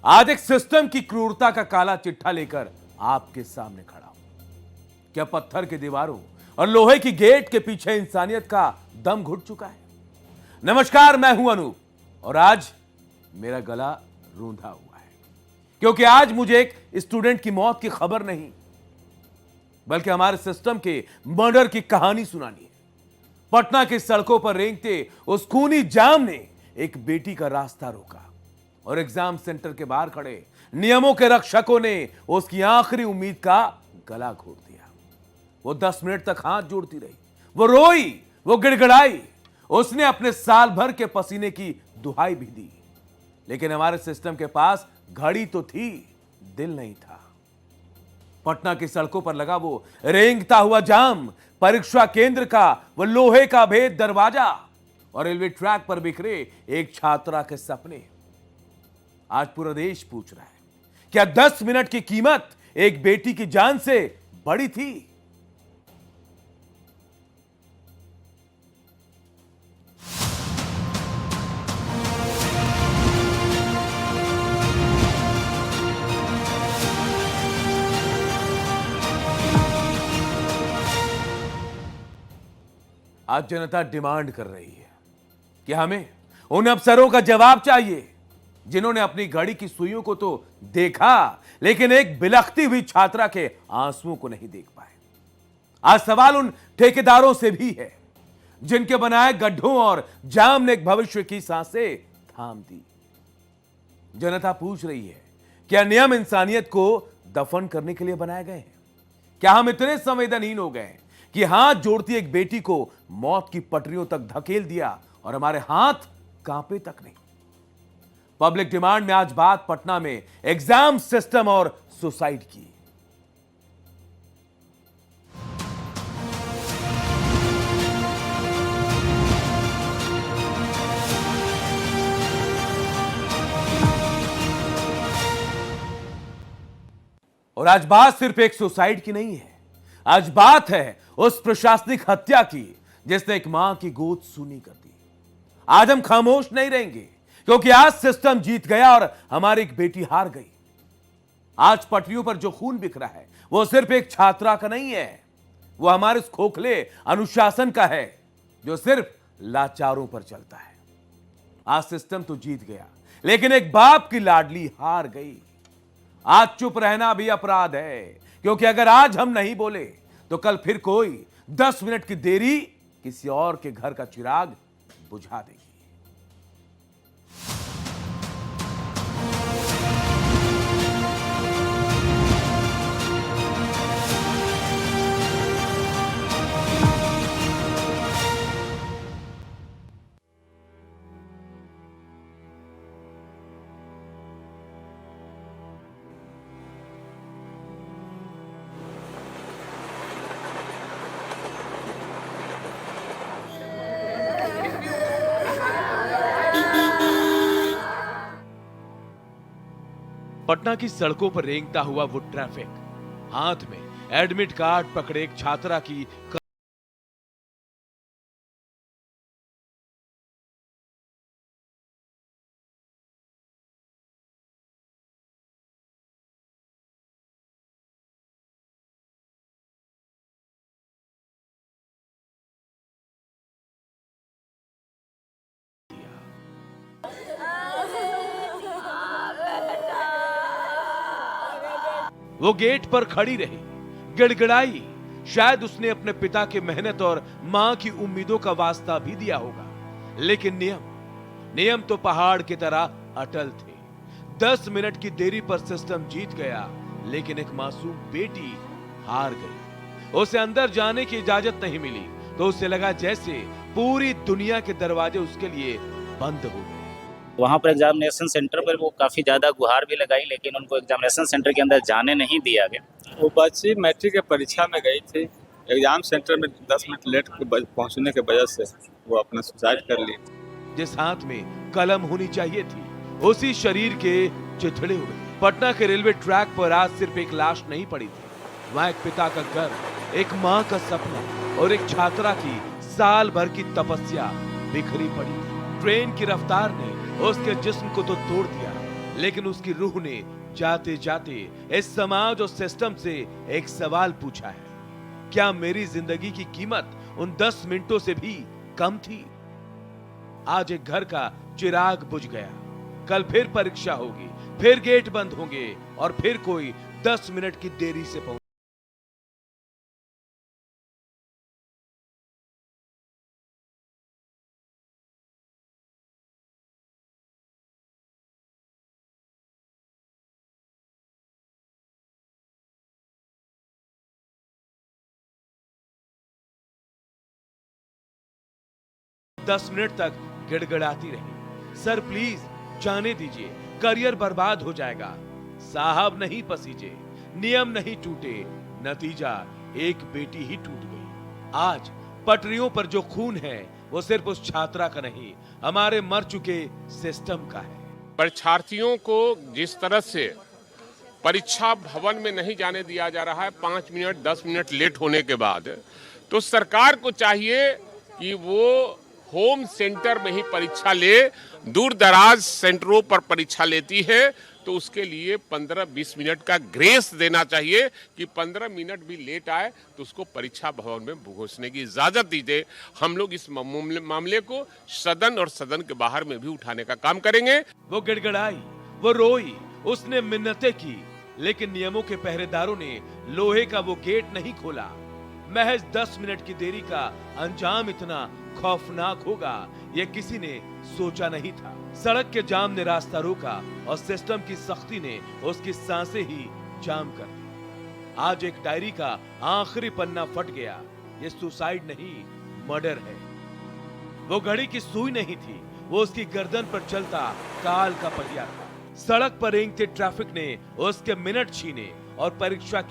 आज एक सिस्टम की क्रूरता का काला चिट्ठा लेकर आपके सामने खड़ा हूं। क्या पत्थर की दीवारों और लोहे की गेट के पीछे इंसानियत का दम घुट चुका है? नमस्कार, मैं हूं अनूप और आज मेरा गला रूंधा हुआ है क्योंकि आज मुझे एक स्टूडेंट की मौत की खबर नहीं बल्कि हमारे सिस्टम के मर्डर की कहानी सुनानी है। पटना की सड़कों पर रेंगते उस खूनी जाम ने एक बेटी का रास्ता रोका और एग्जाम सेंटर के बाहर खड़े नियमों के रक्षकों ने उसकी आखिरी उम्मीद का गला घोट दिया। वो 10 मिनट तक हाथ जोड़ती रही, वो रोई, वो गिड़गिड़ाई, उसने अपने साल भर के पसीने की दुहाई भी दी, लेकिन हमारे सिस्टम के पास घड़ी तो थी, दिल नहीं था। पटना की सड़कों पर लगा वो रेंगता हुआ जाम, परीक्षा केंद्र का वो लोहे का भेद दरवाजा और रेलवे ट्रैक पर बिखरे एक छात्रा के सपने। आज पूरा देश पूछ रहा है, क्या 10 मिनट की कीमत एक बेटी की जान से बड़ी थी? आज जनता डिमांड कर रही है कि हमें उन अफसरों का जवाब चाहिए जिन्होंने अपनी घड़ी की सुइयों को तो देखा लेकिन एक बिलखती हुई छात्रा के आंसुओं को नहीं देख पाए। आज सवाल उन ठेकेदारों से भी है जिनके बनाए गड्ढों और जाम ने एक भविष्य की सांसें थाम दी। जनता पूछ रही है, क्या नियम इंसानियत को दफन करने के लिए बनाए गए हैं? क्या हम इतने संवेदनहीन हो गए कि हाथ जोड़ती एक बेटी को मौत की पटरियों तक धकेल दिया और हमारे हाथ कांपे तक नहीं? पब्लिक डिमांड में आज बात पटना में एग्जाम सिस्टम और सुसाइड की। और आज बात सिर्फ एक सुसाइड की नहीं है, आज बात है उस प्रशासनिक हत्या की जिसने एक मां की गोद सूनी कर दी। आज हम खामोश नहीं रहेंगे क्योंकि आज सिस्टम जीत गया और हमारी एक बेटी हार गई। आज पटरियों पर जो खून बिखरा है वो सिर्फ एक छात्रा का नहीं है, वो हमारे उस खोखले अनुशासन का है जो सिर्फ लाचारों पर चलता है। आज सिस्टम तो जीत गया लेकिन एक बाप की लाडली हार गई। आज चुप रहना भी अपराध है क्योंकि अगर आज हम नहीं बोले तो कल फिर कोई 10 मिनट की देरी किसी और के घर का चिराग बुझा देगी। पटना की सड़कों पर रेंगता हुआ वो ट्रैफिक, हाथ में एडमिट कार्ड पकड़े एक छात्रा की वो गेट पर खड़ी रही, गिड़गिड़ाई। शायद उसने अपने पिता की मेहनत और मां की उम्मीदों का वास्ता भी दिया होगा, लेकिन नियम तो पहाड़ की तरह अटल थे। 10 मिनट की देरी पर सिस्टम जीत गया लेकिन एक मासूम बेटी हार गई। उसे अंदर जाने की इजाजत नहीं मिली तो उसे लगा जैसे पूरी दुनिया के दरवाजे उसके लिए बंद हो गए। वहाँ पर एग्जामिनेशन सेंटर पर वो काफ़ी ज़्यादा गुहार भी लगाई लेकिन उनको एग्जामिनेशन सेंटर के अंदर जाने नहीं दिया गया। वो बच्ची मैट्रिक की परीक्षा में गई थी, एग्जाम सेंटर में 10 मिनट लेट पहुंचने की वजह से वो अपना सुसाइड कर ली। जिस हाथ में कलम होनी चाहिए थी उसी शरीर के चिथड़े हुए। पटना के रेलवे ट्रैक पर आज सिर्फ एक लाश नहीं पड़ी थी, वहां एक पिता का गर्व, एक मां का सपना और एक छात्रा की साल भर की तपस्या बिखरी पड़ी थी। ट्रेन की रफ्तार ने उसके जिस्म को तो तोड़ दिया लेकिन उसकी रूह ने जाते जाते इस समाज और सिस्टम से एक सवाल पूछा है, क्या मेरी जिंदगी की कीमत उन 10 मिनटों से भी कम थी? आज एक घर का चिराग बुझ गया, कल फिर परीक्षा होगी, फिर गेट बंद होंगे और फिर कोई 10 मिनट की देरी से पहुंच। 10 मिनट तक गिड़गिड़ाती रही, सर प्लीज जाने दीजिए, करियर बर्बाद हो जाएगा। साहब नहीं पसीजे, नियम नहीं टूटे, नतीजा एक बेटी ही टूट गई। आज पटरियों पर जो खून है वो सिर्फ उस छात्रा का नहीं, हमारे मर चुके सिस्टम का है। परीक्षार्थियों को जिस तरह से परीक्षा भवन में नहीं जाने दिया जा रहा है 5 मिनट 10 मिनट लेट होने के बाद, तो सरकार को चाहिए कि वो होम सेंटर में ही परीक्षा ले। दूर दराज सेंटरों पर परीक्षा लेती है तो उसके लिए 15-20 मिनट का ग्रेस देना चाहिए कि 15 मिनट भी लेट आए तो उसको परीक्षा भवन में घुसने की इजाजत दीजिए। हम लोग इस मामले को सदन और सदन के बाहर में भी उठाने का काम करेंगे। वो गिड़गिड़ाई, वो रोई, उसने मिन्नतें की, लेकिन नियमों के पहरेदारों ने लोहे का वो गेट नहीं खोला। महज 10 मिनट की देरी का अंजाम इतना खौफनाक होगा यह किसी ने सोचा नहीं था। सड़क के जाम ने रास्ता रोका और सिस्टम की सख्ती ने उसकी सांसें ही जाम कर दी। आज एक डायरी का आखिरी पन्ना फट गया। ये सुसाइड नहीं, मर्डर है। वो घड़ी की सुई नहीं थी, वो उसकी गर्दन पर चलता काल का पहिया था। सड़क पर रेंगते ट्रैफिक ने उसके मिनट छीने और परीक्षा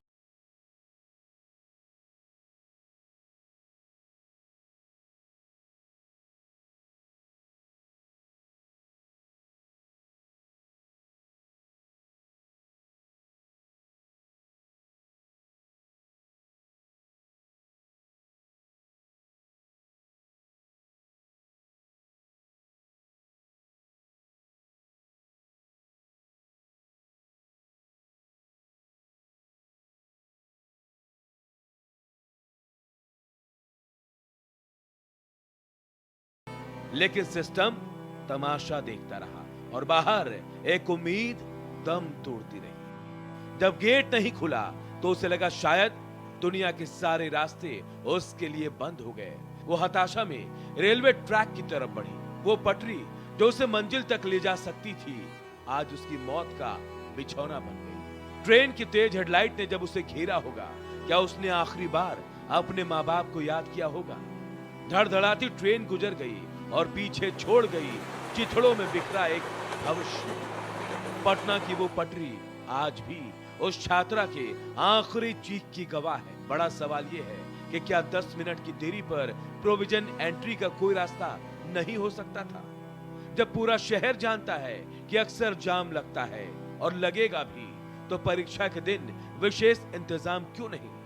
लेकिन सिस्टम तमाशा देखता रहा और बाहर एक उम्मीद दम तोड़ती रही। जब गेट नहीं खुला तो उसे लगा शायद दुनिया के सारे रास्ते उसके लिए बंद हो गए। वो हताशा में रेलवे ट्रैक की तरफ बढ़ी। वो पटरी जो उसे मंजिल तक ले जा सकती थी आज उसकी मौत का बिछौना बन गई। ट्रेन की तेज हेडलाइट ने जब उसे घेरा होगा, क्या उसने आखिरी बार अपने माँ बाप को याद किया होगा? धड़धड़ाती ट्रेन गुजर गई और पीछे छोड़ गई चिथड़ों में बिखरा एक भविष्य। पटना की वो पटरी आज भी उस छात्रा के आखिरी चीख की गवाह है। बड़ा सवाल ये है कि क्या 10 मिनट की देरी पर प्रोविजन एंट्री का कोई रास्ता नहीं हो सकता था? जब पूरा शहर जानता है कि अक्सर जाम लगता है और लगेगा भी, तो परीक्षा के दिन विशेष इंतजाम क्यों नहीं?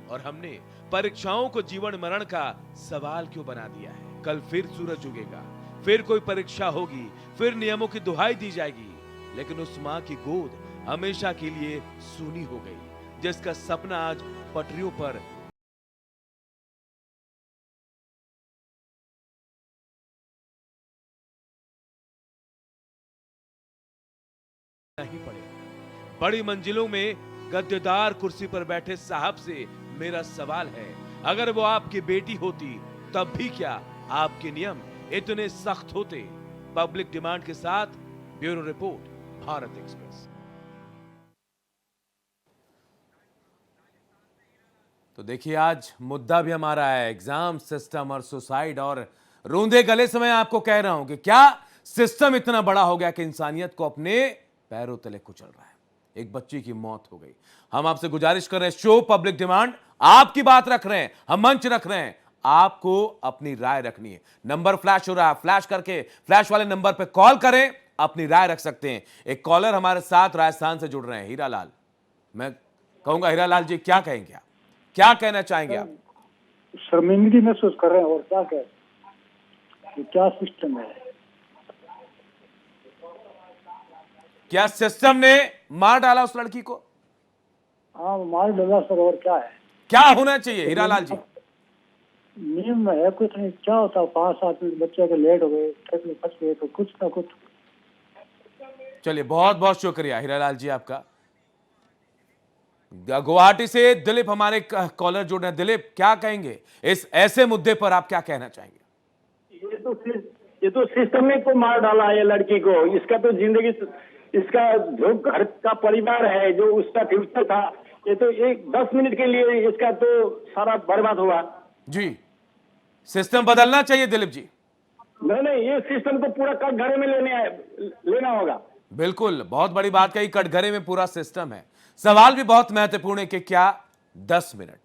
और हमने परीक्षाओं को जीवन मरण का सवाल क्यों बना दिया है? कल फिर सूरज उगेगा, फिर कोई परीक्षा होगी, फिर नियमों की दुहाई दी जाएगी, लेकिन उस मां की गोद हमेशा के लिए सूनी हो गई जिसका सपना आज पटरियों पर नहीं पड़े। बड़ी मंजिलों में गद्देदार कुर्सी पर बैठे साहब से मेरा सवाल है, अगर वो आपकी बेटी होती तब भी क्या आपके नियम इतने सख्त होते? पब्लिक डिमांड के साथ ब्यूरो रिपोर्ट, भारत एक्सप्रेस। तो देखिए आज मुद्दा भी हमारा है एग्जाम सिस्टम और सुसाइड, और रूंधे गले से मैं आपको कह रहा हूं कि क्या सिस्टम इतना बड़ा हो गया कि इंसानियत को अपने पैरों तले कुचल रहा है। एक बच्ची की मौत हो गई। हम आपसे गुजारिश कर रहे हैं, शो पब्लिक डिमांड, आपकी बात रख रहे हैं, हम मंच रख रहे हैं, आपको अपनी राय रखनी है। नंबर फ्लैश हो रहा है, फ्लैश करके फ्लैश वाले नंबर पे कॉल करें, अपनी राय रख सकते हैं। एक कॉलर हमारे साथ राजस्थान से जुड़ रहे हैं, हीरालाल। मैं कहूंगा हीरालाल जी क्या कहेंगे आप, क्या कहना चाहेंगे आप? शर्मिंदगी महसूस कर रहे हैं और क्या कहें, क्या सिस्टम है। क्या सिस्टम ने मार डाला उस लड़की को? हाँ मार डाला सर, और क्या है? क्या होना चाहिए हीरालाल जी? नियम में है कुछ नहीं, क्या होता है 5-7 मिनट बच्चे के लेट हो गए, ट्रक में फंस गए तो कुछ ना कुछ। चलिए बहुत बहुत शुक्रिया हीरालाल जी आपका। गुवाहाटी से दिलीप हमारे कॉलर जुड़ रहे हैं। दिलीप, क्या कहेंगे इस ऐसे मुद्दे पर, आप क्या कहना चाहेंगे? ये तो सिस्टम ने को मार डाला है लड़की को। इसका तो जिंदगी, इसका जो घर का परिवार है, जो उसका फ्यूचर था, ये तो एक 10 मिनट के लिए इसका तो सारा बर्बाद हुआ। जी, सिस्टम बदलना चाहिए दिलीप जी। नहीं, ये सिस्टम को पूरा कटघरे में लेना होगा। बिल्कुल, बहुत बड़ी बात कही, कटघरे में पूरा सिस्टम है। सवाल भी बहुत महत्वपूर्ण है कि क्या 10 मिनट,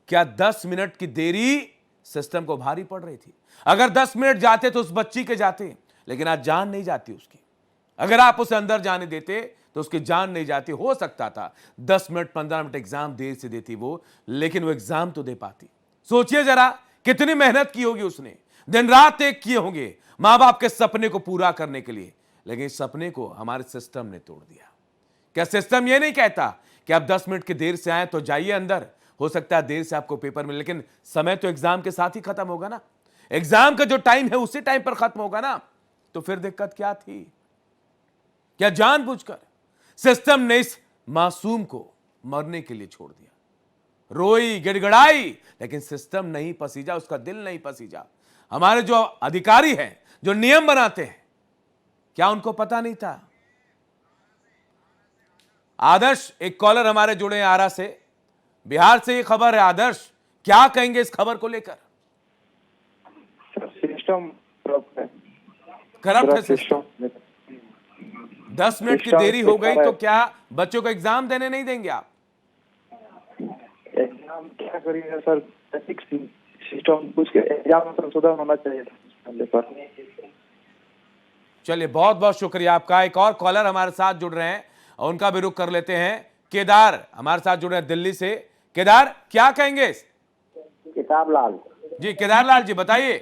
क्या 10 मिनट की देरी सिस्टम को भारी पड़ रही थी? अगर 10 मिनट जाते तो उस बच्ची के जाते, लेकिन आज जान नहीं जाती उसकी। अगर आप उसे अंदर जाने देते तो उसकी जान नहीं जाती। हो सकता था 10 मिनट 15 मिनट एग्जाम देर से देती वो, लेकिन वो एग्जाम तो दे पाती। सोचिए जरा कितनी मेहनत की होगी उसने, दिन रात एक किए होंगे मां बाप के सपने को पूरा करने के लिए, लेकिन इस सपने को हमारे सिस्टम ने तोड़ दिया। क्या सिस्टम ये नहीं कहता कि आप 10 मिनट की देर से आए तो जाइए अंदर, हो सकता है देर से आपको पेपर मिले, लेकिन समय तो एग्जाम के साथ ही खत्म होगा ना। एग्जाम का जो टाइम है उसी टाइम पर खत्म होगा ना। तो फिर दिक्कत क्या थी? क्या जानबूझकर सिस्टम ने इस मासूम को मरने के लिए छोड़ दिया? रोई गिड़गिड़ाई, लेकिन सिस्टम नहीं पसीजा, उसका दिल नहीं पसीजा। हमारे जो अधिकारी हैं, जो नियम बनाते हैं, क्या उनको पता नहीं था? आदर्श, एक कॉलर हमारे जुड़े हैं आरा से, बिहार से ये खबर है। आदर्श, क्या कहेंगे इस खबर को लेकर? सिस्टम करप्ट है सिस्टम। 10 मिनट की देरी हो गई तो क्या बच्चों को एग्जाम देने नहीं देंगे आप? एग्जाम क्या करिएगा सर, सिस्टम कुछ एग्जाम में सुधार होना चाहिए था। चलिए बहुत बहुत शुक्रिया आपका। एक और कॉलर हमारे साथ जुड़ रहे हैं और उनका भी रुख कर लेते हैं। केदार हमारे साथ जुड़ रहे हैं दिल्ली से। केदार, क्या कहेंगे? किताब लाल जी, केदार लाल जी बताइए।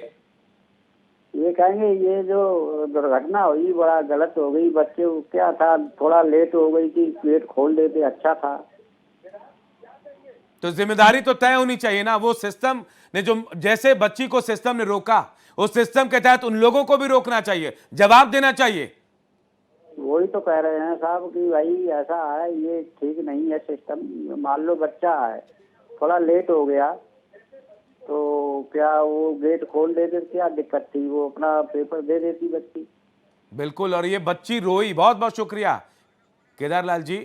ये कहेंगे ये जो दुर्घटना हुई बड़ा गलत हो गई। बच्चे को क्या था, थोड़ा लेट हो गई कि गेट खोल देते अच्छा था। तो जिम्मेदारी तो तय होनी चाहिए ना। वो सिस्टम ने जो, जैसे बच्ची को सिस्टम ने रोका, उस सिस्टम के तहत उन लोगों को भी रोकना चाहिए, जवाब देना चाहिए। वही तो कह रहे हैं साहब कि भाई ऐसा है, ये ठीक नहीं है सिस्टम। मान लो बच्चा है, थोड़ा लेट हो गया तो क्या वो गेट खोल देते, क्या दिक्कत थी? वो अपना पेपर दे देती बच्ची। बिल्कुल, और ये बच्ची रोई। बहुत बहुत शुक्रिया केदार लाल जी।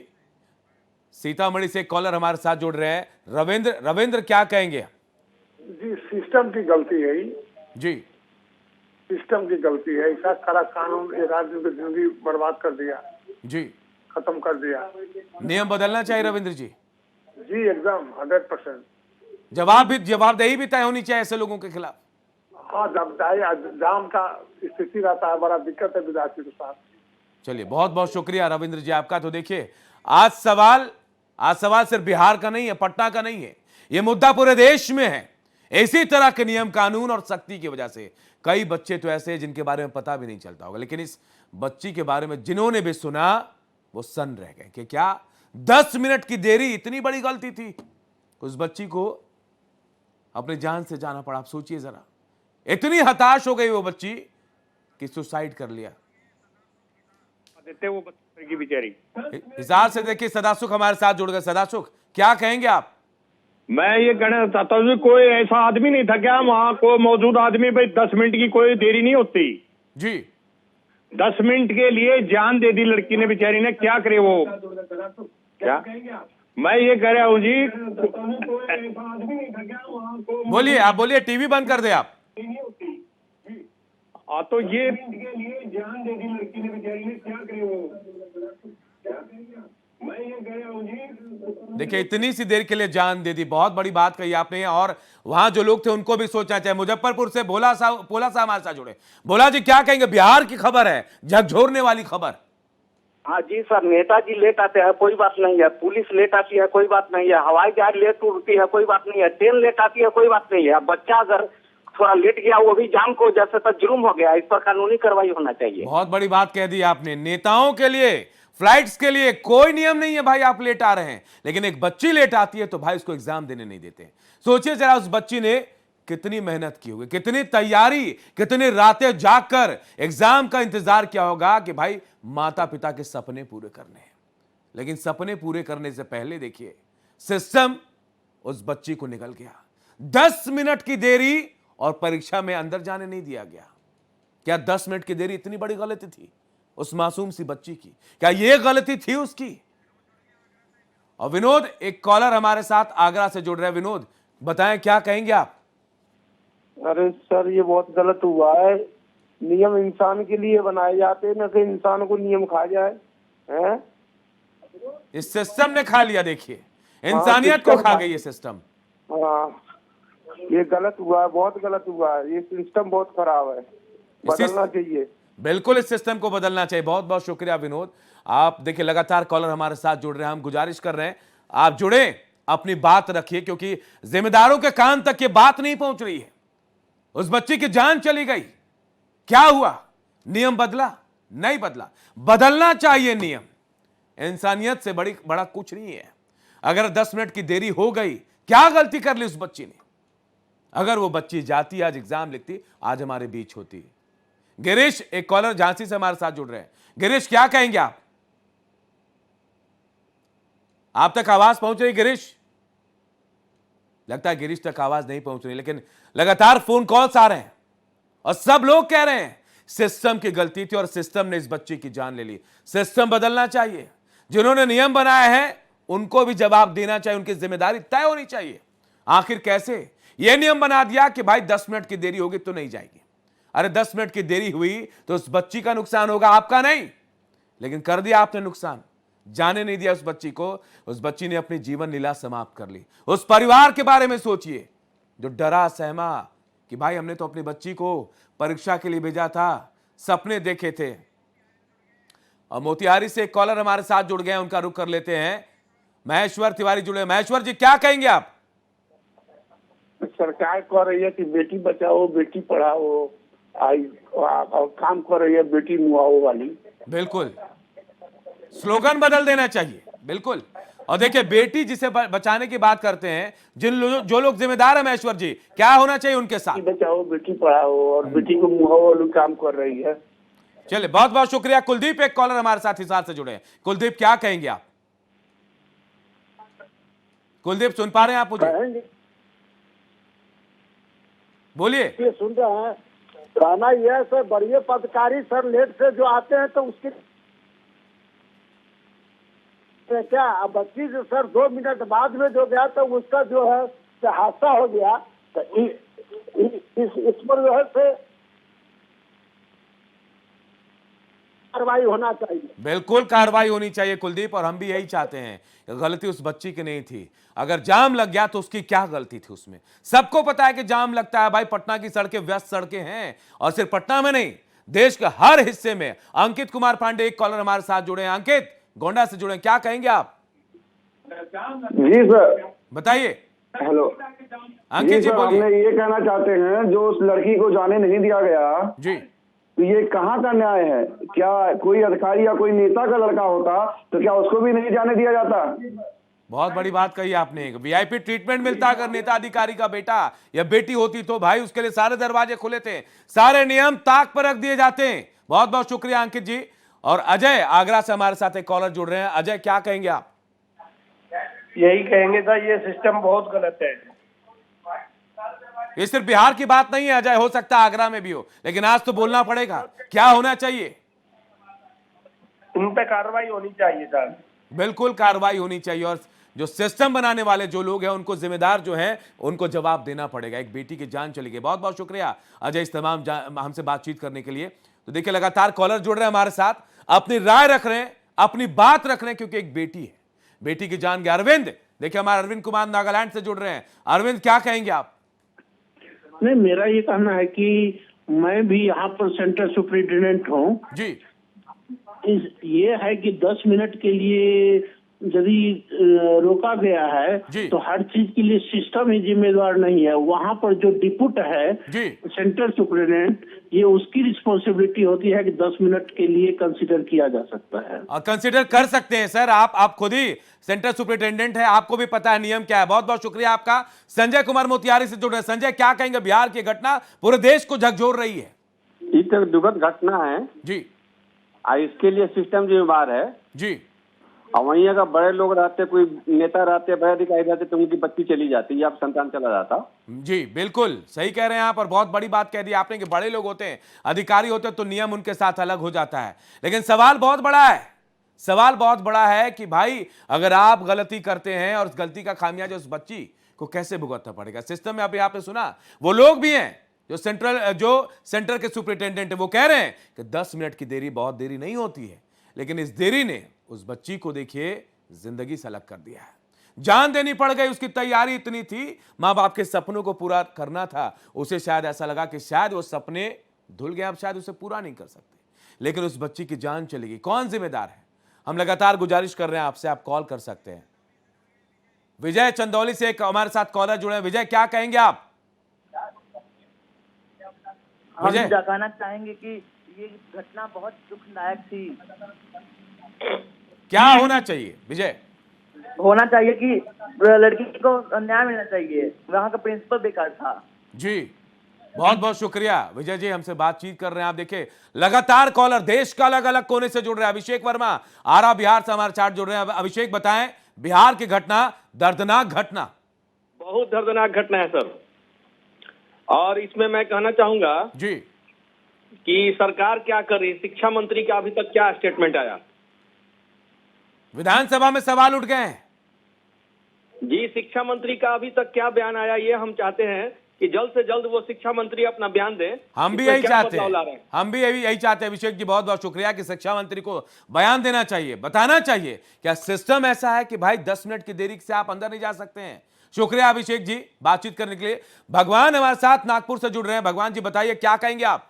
सीतामढ़ी से कॉलर हमारे साथ जुड़ रहे हैं रविंद्र। रविंद्र, क्या कहेंगे? जी, सिस्टम की गलती है ये। जी, सिस्टम की गलती है। ऐसा सारा कानून एक आदमी की जिंदगी बर्बाद कर दिया, जी, खत्म कर दिया। नियम बदलना चाहिए रविंद्र जी। जी एकदम 100%। जवाबदेही भी तय होनी चाहिए ऐसे लोगों के खिलाफ। हाँ, जब जाम का स्थिति रहता है, बड़ा दिक्कत है विद्यार्थी के साथ। चलिए बहुत बहुत शुक्रिया रविंद्र जी आपका। तो देखिए, आज सवाल सिर्फ बिहार का नहीं है, पटना का नहीं है, यह मुद्दा पूरे देश में है। इसी तरह के नियम कानून और सख्ती की वजह से कई बच्चे तो ऐसे हैं जिनके बारे में पता भी नहीं चलता होगा, लेकिन इस बच्ची के बारे में जिन्होंने भी सुना वो सन्न रह गए कि क्या 10 मिनट की देरी इतनी बड़ी गलती थी। उस बच्ची को अपनी जान से जाना पड़ा। आप सोचिए जरा, इतनी हताश हो गई वो बच्ची कि सुसाइड कर लिया। देते वो बच्चे की बेचारी। हिसार से देखिए सदासुख हमारे साथ जुड़ गए। सदासुख, क्या कहेंगे आप? मैं ये कहना चाहता हूँ, कोई ऐसा आदमी नहीं था क्या वहाँ को मौजूद आदमी? भाई 10 मिनट की कोई देरी नहीं होती जी। 10 मिनट के लिए जान दे दी लड़की ने बेचारी ने। क्या करे वो? क्या मैं ये कह रहा हूँ जी, बोलिए, आप बोलिए, टीवी बंद कर दे आप। तो ये जान दे दी लड़की ने बेचारी ने। क्या करे वो? मैं ये कह रहा हूँ जी, देखिए इतनी सी देर के लिए जान दे दी, बहुत बड़ी बात कही आपने। और वहां जो लोग थे उनको भी सोचना चाहिए। मुजफ्फरपुर से भोला साहब हमारे साथ जुड़े। भोला जी, क्या कहेंगे? बिहार की खबर है, झकझोरने वाली खबर। हाँ जी सर, नेताजी लेट आते हैं कोई बात नहीं है, पुलिस लेट आती है कोई बात नहीं है, हवाई जहाज लेट उड़ती है कोई बात नहीं है, ट्रेन लेट आती है कोई बात नहीं है। बच्चा अगर थोड़ा लेट गया वो भी जान को जैसे तक जुर्म हो गया, इस पर कानूनी कार्रवाई होना चाहिए। बहुत बड़ी बात कह दी आपने। नेताओं के लिए फ्लाइट्स के लिए कोई नियम नहीं है भाई, आप लेट आ रहे हैं, लेकिन एक बच्ची लेट आती है तो भाई उसको एग्जाम देने नहीं देते। सोचिए जरा उस बच्ची ने कितनी मेहनत की होगी, कितनी तैयारी, कितनी रातें जागकर एग्जाम का इंतजार किया होगा कि भाई माता पिता के सपने पूरे करने हैं। लेकिन सपने पूरे करने से पहले देखिए सिस्टम उस बच्ची को निकल गया। 10 मिनट की देरी और परीक्षा में अंदर जाने नहीं दिया गया। क्या 10 मिनट की देरी इतनी बड़ी गलती थी उस मासूम सी बच्ची की? क्या यह गलती थी उसकी? और विनोद, एक कॉलर हमारे साथ आगरा से जुड़ रहे हैं। विनोद, बताएं क्या कहेंगे आप? अरे सर, ये बहुत गलत हुआ है। नियम इंसान के लिए बनाए जाते हैं, न कि इंसान को नियम खा जाए। हैं? इस सिस्टम ने खा लिया। देखिए इंसानियत को खा गई ये सिस्टम। हाँ, ये गलत हुआ है, बहुत गलत हुआ है। ये सिस्टम बहुत खराब है, बदलना चाहिए। बिल्कुल इस सिस्टम को बदलना चाहिए। बहुत बहुत शुक्रिया विनोद। आप देखिए लगातार कॉलर हमारे साथ जुड़ रहे हैं, हम गुजारिश कर रहे हैं आप जुड़े, अपनी बात रखिए, क्योंकि जिम्मेदारों के कान तक ये बात नहीं पहुंच रही है। उस बच्ची की जान चली गई, क्या हुआ? नियम बदला? नहीं बदला। बदलना चाहिए नियम। इंसानियत से बड़ा कुछ नहीं है। अगर 10 मिनट की देरी हो गई, क्या गलती कर ली उस बच्ची ने? अगर वो बच्ची जाती, आज एग्जाम लिखती, आज हमारे बीच होती। गिरीश, एक कॉलर झांसी से हमारे साथ जुड़ रहे हैं। गिरीश, क्या कहेंगे आप तक आवाज पहुंच रही गिरीश? लगता है गिरीश तक आवाज नहीं पहुंच रही, लेकिन लगातार फोन कॉल्स आ रहे हैं और सब लोग कह रहे हैं सिस्टम की गलती थी और सिस्टम ने इस बच्ची की जान ले ली। सिस्टम बदलना चाहिए। जिन्होंने नियम बनाए हैं उनको भी जवाब देना चाहिए, उनकी जिम्मेदारी तय होनी चाहिए। आखिर कैसे यह नियम बना दिया कि भाई 10 मिनट की देरी होगी तो नहीं जाएगी? अरे 10 मिनट की देरी हुई तो उस बच्ची का नुकसान होगा, आपका नहीं। लेकिन कर दिया आपने नुकसान, जाने नहीं दिया उस बच्ची को। उस बच्ची ने अपनी जीवन लीला समाप्त कर ली। उस परिवार के बारे में सोचिए जो डरा सहमा कि भाई हमने तो अपनी बच्ची को परीक्षा के लिए भेजा था, सपने देखे थे। और मोतिहारी से एक कॉलर हमारे साथ जुड़ गए हैं, उनका रुख कर लेते हैं। महेश्वर तिवारी जुड़े। महेश्वर जी, क्या कहेंगे आप? सरकार कह रही है कि बेटी बचाओ बेटी पढ़ाओ, और काम कर रही है बेटी मुआओ वाली। बिल्कुल, स्लोगन बदल देना चाहिए। बिल्कुल। और देखिए बेटी जिसे बचाने की बात करते हैं, जो लोग जिम्मेदार है महेश्वर जी, क्या होना चाहिए उनके साथ? बेटी बचाओ बेटी पढ़ाओ और बेटी को मुआओ वाली काम कर रही है। चलिए, बहुत बहुत शुक्रिया। कुलदीप, एक कॉलर हमारे साथ हिसार से जुड़े हैं। कुलदीप, क्या कहेंगे आप? कुलदीप, सुन पा रहे हैं आप मुझे? बोलिए। ये सुन रहे हैं। कहना यह है सर, बड़े पदाधिकारी सर लेट से जो आते हैं तो उसके क्या, अब बच्ची जो सर 2 मिनट बाद में जो गया तो उसका जो है हादसा हो गया। तो इस पर जो है से कार्रवाई होना चाहिए। बिल्कुल कार्रवाई होनी चाहिए कुलदीप, और हम भी यही चाहते हैं। गलती उस बच्ची की नहीं थी। अगर जाम लग गया तो उसकी क्या गलती थी उसमें? सबको पता है कि जाम लगता है भाई, पटना की सड़कें व्यस्त सड़कें हैं, और सिर्फ पटना में नहीं, देश के हर हिस्से में। अंकित कुमार पांडे, एक कॉलर हमारे साथ जुड़े हैं। अंकित, गोंडा से जुड़े, क्या कहेंगे आप? जी सर, बताइए। हेलो अंकित जी, बोलिए। हमने ये कहना चाहते हैं, जो उस लड़की को जाने नहीं दिया गया जी, तो ये कहाँ का न्याय है? क्या कोई अधिकारी या कोई नेता का लड़का होता तो क्या उसको भी नहीं जाने दिया जाता? बहुत बड़ी बात कही आपने। वीआईपी ट्रीटमेंट मिलता अगर नेता अधिकारी का बेटा या बेटी होती तो भाई उसके लिए सारे दरवाजे खुले थे, सारे नियम ताक पर रख दिए जाते हैं। बहुत बहुत शुक्रिया अंकित जी। और अजय, आगरा से हमारे साथ एक कॉलर जुड़ रहे हैं। अजय, क्या कहेंगे आप? यही कहेंगे था, ये सिस्टम बहुत गलत है। ये सिर्फ बिहार की बात नहीं है अजय, हो सकता है आगरा में भी हो, लेकिन आज तो बोलना पड़ेगा। क्या होना चाहिए? इन पे कार्रवाई होनी चाहिए सर। बिल्कुल कार्रवाई होनी चाहिए, और जो सिस्टम बनाने वाले जो लोग हैं उनको जिम्मेदार जो हैं उनको जवाब देना पड़ेगा। एक बेटी की जान चली गई। बहुत बहुत शुक्रिया अजय इस तमाम हमसे बातचीत करने के लिए। तो देखिए लगातार कॉलर जुड़ रहे हैं हमारे साथ, अपनी राय रख रहे हैं, अपनी बात रख रहे हैं, क्योंकि एक बेटी है, बेटी की जान गई। अरविंद, देखिए हमारे अरविंद कुमार नागालैंड से जुड़ रहे हैं। अरविंद, क्या कहेंगे आप? नहीं, मेरा ये कहना है कि मैं भी यहाँ पर सेंटर सुपरिटेंडेंट हूँ जी। ये है कि 10 मिनट के लिए यदि रोका गया है जी। तो हर चीज के लिए सिस्टम ही जिम्मेदार नहीं है। वहाँ पर जो डिप्यूट है जी। सेंटर सुपरिटेंडेंट, ये उसकी रिस्पॉन्सिबिलिटी होती है कि 10 मिनट के लिए कंसीडर किया जा सकता है। और कंसिडर कर सकते हैं सर, आप खुद ही सेंटर सुपरिटेंडेंट है, आपको भी पता है नियम क्या है। बहुत बहुत शुक्रिया आपका। संजय कुमार मोतिहारी से जुड़ रहे हैं। संजय, क्या कहेंगे, बिहार की घटना पूरे देश को झकझोर रही है। ये तो दुखद घटना है जी और इसके लिए सिस्टम जिम्मेदार है जी। और वहीं अगर बड़े लोग रहते, कोई नेता रहते, बड़े अधिकारी रहते तो उनकी बच्ची चली जाती या संतान चला जाता। जी बिल्कुल सही कह रहे हैं आप, और बहुत बड़ी बात कह दी आपने कि बड़े लोग होते हैं, अधिकारी होते हैं तो नियम उनके साथ अलग हो जाता है। लेकिन सवाल बहुत बड़ा है, सवाल बहुत बड़ा है कि भाई अगर आप गलती करते हैं और उस गलती का खामियाजा उस बच्ची को कैसे भुगतना पड़ेगा। सिस्टम में अभी आपने सुना वो लोग भी हैं जो सेंटर के सुपरिटेंडेंट है, वो कह रहे हैं कि 10 मिनट की देरी बहुत देरी नहीं होती है, लेकिन इस देरी ने उस बच्ची को देखिए जिंदगी से अलग कर दिया है। जान देनी पड़ गई, उसकी तैयारी इतनी थी, मां बाप के सपनों को पूरा करना था, उसे शायद ऐसा लगा कि शायद वो सपने धुल गए, अब शायद उसे पूरा नहीं कर सकते, लेकिन उस बच्ची की जान चली गई। कौन जिम्मेदार है? हम लगातार गुजारिश कर रहे हैं आपसे, आप कॉल कर सकते हैं। विजय चंदौली से एक हमारे साथ कॉलर जुड़े हैं। विजय, क्या कहेंगे आप? हम कहना चाहेंगे कि ये घटना बहुत दुखदायक थी। क्या होना चाहिए विजय? होना चाहिए कि लड़की को न्याय मिलना चाहिए, वहाँ का प्रिंसिपल बेकार था। जी बहुत बहुत शुक्रिया विजय जी, हमसे बातचीत कर रहे हैं। आप देखिए लगातार कॉलर देश का अलग अलग कोने से जुड़ रहे हैं। अभिषेक वर्मा आरा बिहार से हमारे साथ जुड़ रहे हैं। अभिषेक बताएं, बिहार की घटना, दर्दनाक घटना। बहुत दर्दनाक घटना है सर, और इसमें मैं कहना चाहूंगा जी कि सरकार क्या कर रही है। शिक्षा मंत्री का अभी तक क्या स्टेटमेंट आया? विधानसभा में सवाल उठ गए हैं जी, शिक्षा मंत्री का अभी तक क्या बयान आया, ये हम चाहते हैं कि जल्द से जल्द वो शिक्षा मंत्री अपना बयान दें। हम भी यही चाहते हैं, हम भी यही चाहते हैं। अभिषेक जी बहुत बहुत शुक्रिया कि शिक्षा मंत्री को बयान देना चाहिए, बताना चाहिए क्या सिस्टम ऐसा है कि भाई 10 मिनट की देरी से आप अंदर नहीं जा सकते हैं। शुक्रिया अभिषेक जी बातचीत करने के लिए। भगवान हमारे साथ नागपुर से जुड़ रहे हैं। भगवान जी बताइए, क्या कहेंगे आप?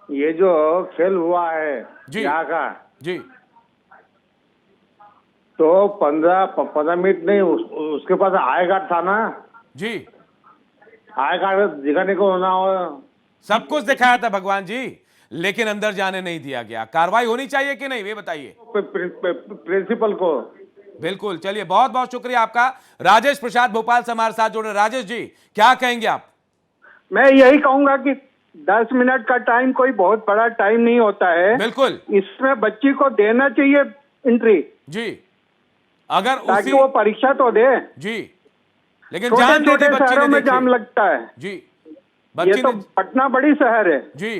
ये जो खेल हुआ है जी यहाँ का जी, तो 15 मिनट नहीं, उसके पास आई कार्ड था ना जी, आई कार्ड दिखाने को ना हो, सब कुछ दिखाया था भगवान जी, लेकिन अंदर जाने नहीं दिया गया। कार्रवाई होनी चाहिए कि नहीं, ये बताइए प्रिंसिपल को। बिल्कुल, चलिए बहुत बहुत शुक्रिया आपका। राजेश प्रसाद भोपाल से हमारे साथ जुड़े। राजेश जी क्या कहेंगे आप? मैं यही कहूंगा कि 10 मिनट का टाइम कोई बहुत बड़ा टाइम नहीं होता है। बिल्कुल, इसमें बच्ची को देना चाहिए एंट्री जी, अगर ताकि वो परीक्षा तो दे जी, लेकिन जान दे दी बच्ची शहरों ने, में जाम लगता है जी, ये तो पटना बड़ी शहर है जी।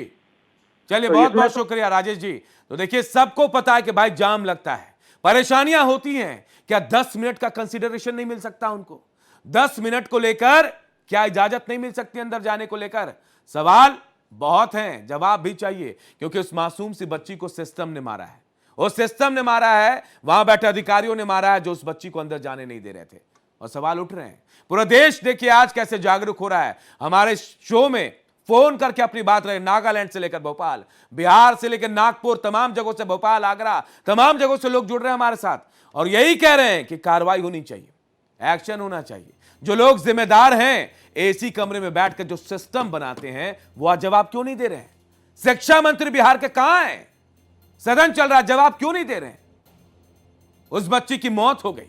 चलिए तो बहुत बहुत शुक्रिया राजेश जी। तो देखिए सबको पता है कि भाई जाम लगता है, परेशानियां होती हैं। क्या 10 मिनट का कंसीडरेशन नहीं मिल सकता उनको? 10 मिनट को लेकर क्या इजाजत नहीं मिल सकती अंदर जाने को लेकर? सवाल बहुत हैं, जवाब भी चाहिए, क्योंकि उस मासूम सी बच्ची को सिस्टम ने मारा है, उस सिस्टम ने मारा है, वहां बैठे अधिकारियों ने मारा है जो उस बच्ची को अंदर जाने नहीं दे रहे थे। और सवाल उठ रहे हैं। पूरा देश देखिए आज कैसे जागरूक हो रहा है। हमारे शो में फोन करके अपनी बात रहे, नागालैंड से लेकर भोपाल, बिहार से लेकर नागपुर, तमाम जगहों से, भोपाल, आगरा, तमाम जगहों से लोग जुड़ रहे हैं हमारे साथ और यही कह रहे हैं कि कार्रवाई होनी चाहिए, एक्शन होना चाहिए। जो लोग जिम्मेदार हैं एसी कमरे में बैठकर जो सिस्टम बनाते हैं वो आज जवाब क्यों नहीं दे रहे हैं? शिक्षा मंत्री बिहार के कहां हैं? सदन चल रहा है, जवाब क्यों नहीं दे रहे हैं? उस बच्ची की मौत हो गई,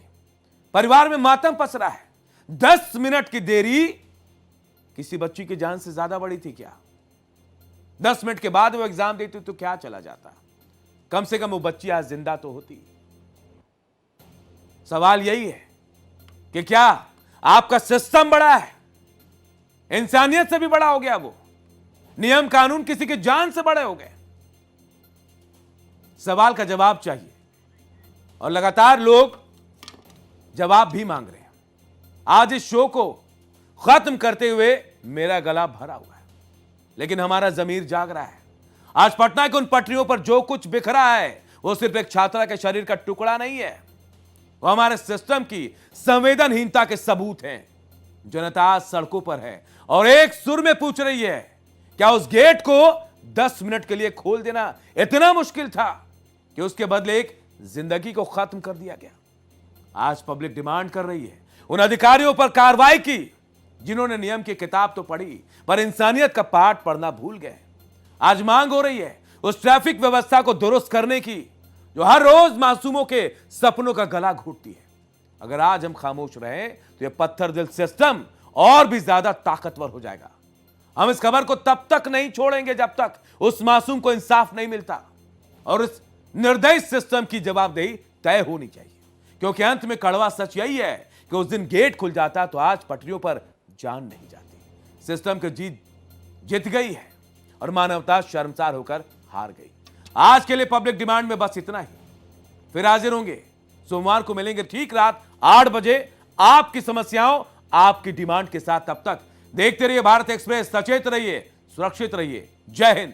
परिवार में मातम पस रहा है। 10 मिनट की देरी किसी बच्ची की जान से ज्यादा बड़ी थी क्या? 10 मिनट के बाद वो एग्जाम देती तो क्या चला जाता? कम से कम वो बच्ची आज जिंदा तो होती। सवाल यही है कि क्या आपका सिस्टम बड़ा है, इंसानियत से भी बड़ा हो गया, वो नियम कानून किसी की जान से बड़े हो गए? सवाल का जवाब चाहिए और लगातार लोग जवाब भी मांग रहे हैं। आज इस शो को खत्म करते हुए मेरा गला भरा हुआ है, लेकिन हमारा जमीर जाग रहा है। आज पटना की उन पटरियों पर जो कुछ बिखरा है वो सिर्फ एक छात्रा के शरीर का टुकड़ा नहीं है, वो हमारे सिस्टम की संवेदनहीनता के सबूत हैं। जनता आज सड़कों पर है और एक सुर में पूछ रही है, क्या उस गेट को 10 मिनट के लिए खोल देना इतना मुश्किल था कि उसके बदले एक जिंदगी को खत्म कर दिया गया। आज पब्लिक डिमांड कर रही है उन अधिकारियों पर कार्रवाई की जिन्होंने नियम की किताब तो पढ़ी पर इंसानियत का पाठ पढ़ना भूल गए। आज मांग हो रही है उस ट्रैफिक व्यवस्था को दुरुस्त करने की जो हर रोज मासूमों के सपनों का गला घोटती है। अगर आज हम खामोश रहे तो यह पत्थर दिल सिस्टम और भी ज्यादा ताकतवर हो जाएगा। हम इस खबर को तब तक नहीं छोड़ेंगे जब तक उस मासूम को इंसाफ नहीं मिलता और इस निर्दयी सिस्टम की जवाबदेही तय होनी चाहिए, क्योंकि अंत में कड़वा सच यही है कि उस दिन गेट खुल जाता तो आज पटरियों पर जान नहीं जाती। सिस्टम की जीत जीत गई है और मानवता शर्मसार होकर हार गई। आज के लिए पब्लिक डिमांड में बस इतना ही। फिर हाजिर होंगे सोमवार को, मिलेंगे ठीक रात 8 बजे आपकी समस्याओं आपकी डिमांड के साथ। तब तक देखते रहिए भारत एक्सप्रेस, सचेत रहिए, सुरक्षित रहिए। जय हिंद।